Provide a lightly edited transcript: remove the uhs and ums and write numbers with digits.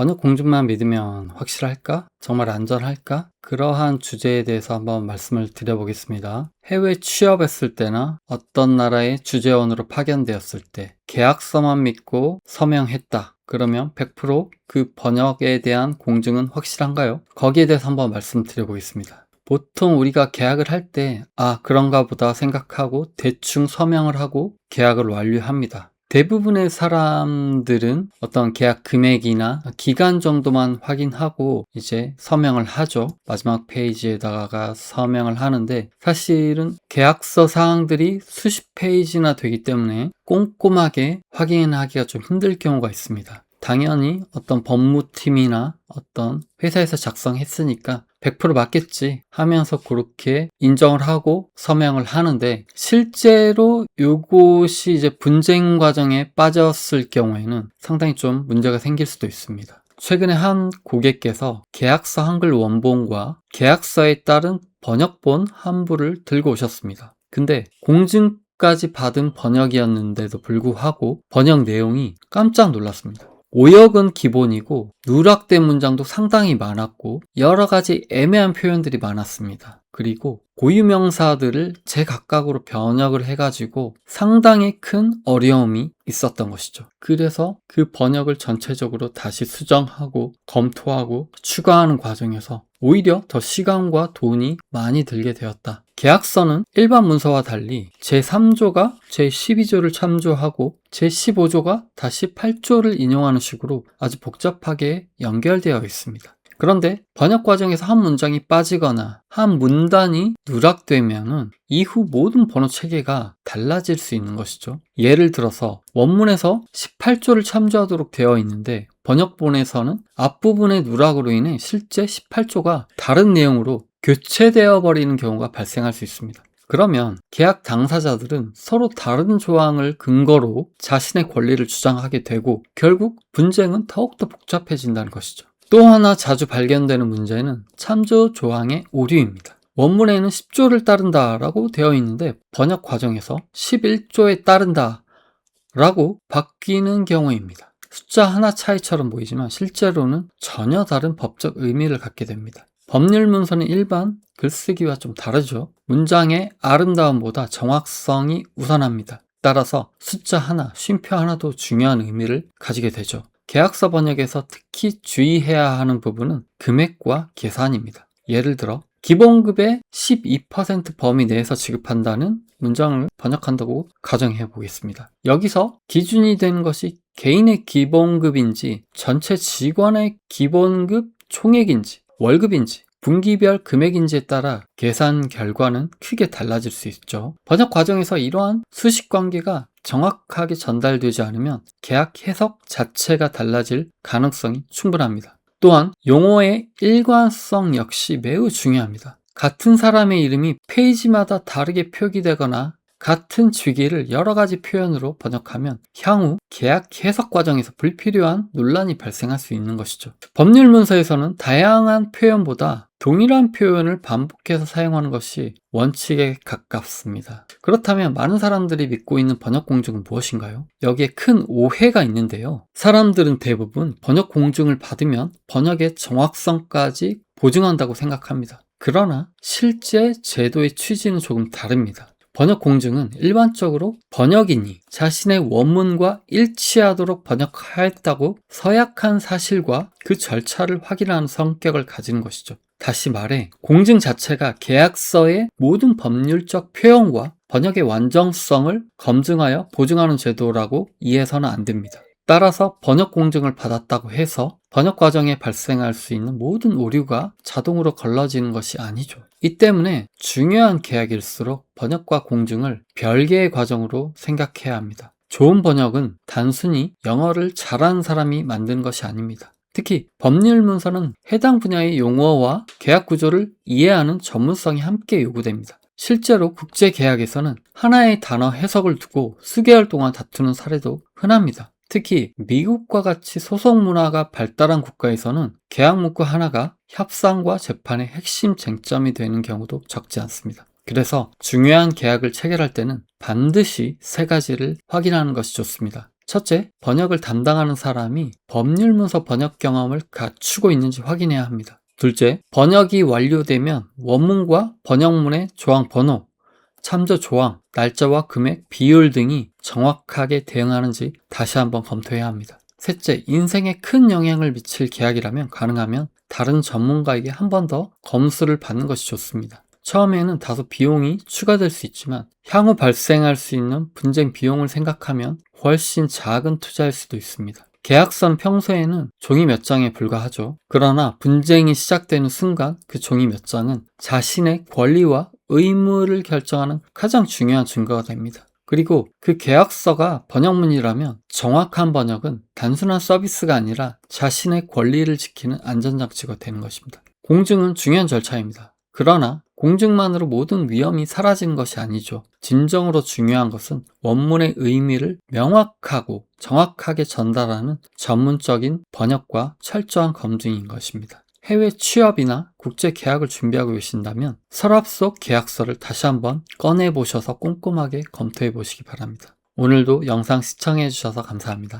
번역 공증만 믿으면 확실할까? 정말 안전할까? 그러한 주제에 대해서 한번 말씀을 드려보겠습니다. 해외 취업했을 때나 어떤 나라의 주재원으로 파견되었을 때 계약서만 믿고 서명했다. 그러면 100% 그 번역에 대한 공증은 확실한가요? 거기에 대해서 한번 말씀드려보겠습니다. 보통 우리가 계약을 할 때 그런가 보다 생각하고 대충 서명을 하고 계약을 완료합니다. 대부분의 사람들은 어떤 계약 금액이나 기간 정도만 확인하고 이제 서명을 하죠. 마지막 페이지에다가 서명을 하는데, 사실은 계약서 사항들이 수십 페이지나 되기 때문에 꼼꼼하게 확인하기가 좀 힘들 경우가 있습니다. 당연히 어떤 법무팀이나 어떤 회사에서 작성했으니까 100% 맞겠지 하면서 그렇게 인정을 하고 서명을 하는데, 실제로 요것이 이제 분쟁 과정에 빠졌을 경우에는 상당히 좀 문제가 생길 수도 있습니다. 최근에 한 고객께서 계약서 한글 원본과 계약서에 따른 번역본 한 부를 들고 오셨습니다. 근데 공증까지 받은 번역이었는데도 불구하고 번역 내용이 깜짝 놀랐습니다. 오역은 기본이고 누락된 문장도 상당히 많았고 여러 가지 애매한 표현들이 많았습니다. 그리고 고유명사들을 제각각으로 번역을 해가지고 상당히 큰 어려움이 있었던 것이죠. 그래서 그 번역을 전체적으로 다시 수정하고 검토하고 추가하는 과정에서 오히려 더 시간과 돈이 많이 들게 되었다. 계약서는 일반 문서와 달리 제3조가 제12조를 참조하고 제15조가 다시 8조를 인용하는 식으로 아주 복잡하게 연결되어 있습니다. 그런데 번역 과정에서 한 문장이 빠지거나 한 문단이 누락되면 이후 모든 번호 체계가 달라질 수 있는 것이죠. 예를 들어서 원문에서 18조를 참조하도록 되어 있는데 번역본에서는 앞부분의 누락으로 인해 실제 18조가 다른 내용으로 교체되어 버리는 경우가 발생할 수 있습니다. 그러면 계약 당사자들은 서로 다른 조항을 근거로 자신의 권리를 주장하게 되고 결국 분쟁은 더욱더 복잡해진다는 것이죠. 또 하나 자주 발견되는 문제는 참조 조항의 오류입니다. 원문에는 10조를 따른다라고 되어 있는데 번역 과정에서 11조에 따른다라고 바뀌는 경우입니다. 숫자 하나 차이처럼 보이지만 실제로는 전혀 다른 법적 의미를 갖게 됩니다. 법률 문서는 일반 글쓰기와 좀 다르죠. 문장의 아름다움보다 정확성이 우선합니다. 따라서 숫자 하나, 쉼표 하나도 중요한 의미를 가지게 되죠. 계약서 번역에서 특히 주의해야 하는 부분은 금액과 계산입니다. 예를 들어 기본급의 12% 범위 내에서 지급한다는 문장을 번역한다고 가정해 보겠습니다. 여기서 기준이 되는 것이 개인의 기본급인지 전체 직원의 기본급 총액인지 월급인지 분기별 금액인지에 따라 계산 결과는 크게 달라질 수 있죠. 번역 과정에서 이러한 수식 관계가 정확하게 전달되지 않으면 계약 해석 자체가 달라질 가능성이 충분합니다. 또한 용어의 일관성 역시 매우 중요합니다. 같은 사람의 이름이 페이지마다 다르게 표기되거나 같은 주기를 여러 가지 표현으로 번역하면 향후 계약 해석 과정에서 불필요한 논란이 발생할 수 있는 것이죠. 법률 문서에서는 다양한 표현보다 동일한 표현을 반복해서 사용하는 것이 원칙에 가깝습니다. 그렇다면 많은 사람들이 믿고 있는 번역 공증은 무엇인가요? 여기에 큰 오해가 있는데요. 사람들은 대부분 번역 공증을 받으면 번역의 정확성까지 보증한다고 생각합니다. 그러나 실제 제도의 취지는 조금 다릅니다. 번역 공증은 일반적으로 번역인이 자신의 원문과 일치하도록 번역하였다고 서약한 사실과 그 절차를 확인하는 성격을 가지는 것이죠. 다시 말해 공증 자체가 계약서의 모든 법률적 표현과 번역의 완전성을 검증하여 보증하는 제도라고 이해해서는 안 됩니다. 따라서 번역 공증을 받았다고 해서 번역 과정에 발생할 수 있는 모든 오류가 자동으로 걸러지는 것이 아니죠. 이 때문에 중요한 계약일수록 번역과 공증을 별개의 과정으로 생각해야 합니다. 좋은 번역은 단순히 영어를 잘하는 사람이 만든 것이 아닙니다. 특히 법률 문서는 해당 분야의 용어와 계약 구조를 이해하는 전문성이 함께 요구됩니다. 실제로 국제 계약에서는 하나의 단어 해석을 두고 수개월 동안 다투는 사례도 흔합니다. 특히 미국과 같이 소송 문화가 발달한 국가에서는 계약 문구 하나가 협상과 재판의 핵심 쟁점이 되는 경우도 적지 않습니다. 그래서 중요한 계약을 체결할 때는 반드시 세 가지를 확인하는 것이 좋습니다. 첫째, 번역을 담당하는 사람이 법률문서 번역 경험을 갖추고 있는지 확인해야 합니다. 둘째, 번역이 완료되면 원문과 번역문의 조항 번호, 참조 조항, 날짜와 금액, 비율 등이 정확하게 대응하는지 다시 한번 검토해야 합니다. 셋째, 인생에 큰 영향을 미칠 계약이라면 가능하면 다른 전문가에게 한 번 더 검수를 받는 것이 좋습니다. 처음에는 다소 비용이 추가될 수 있지만 향후 발생할 수 있는 분쟁 비용을 생각하면 훨씬 작은 투자일 수도 있습니다. 계약서는 평소에는 종이 몇 장에 불과하죠. 그러나 분쟁이 시작되는 순간 그 종이 몇 장은 자신의 권리와 의무를 결정하는 가장 중요한 증거가 됩니다. 그리고 그 계약서가 번역문이라면 정확한 번역은 단순한 서비스가 아니라 자신의 권리를 지키는 안전장치가 되는 것입니다. 공증은 중요한 절차입니다. 그러나 공증만으로 모든 위험이 사라지는 것이 아니죠. 진정으로 중요한 것은 원문의 의미를 명확하고 정확하게 전달하는 전문적인 번역과 철저한 검증인 것입니다. 해외 취업이나 국제 계약을 준비하고 계신다면 서랍 속 계약서를 다시 한번 꺼내 보셔서 꼼꼼하게 검토해 보시기 바랍니다. 오늘도 영상 시청해 주셔서 감사합니다.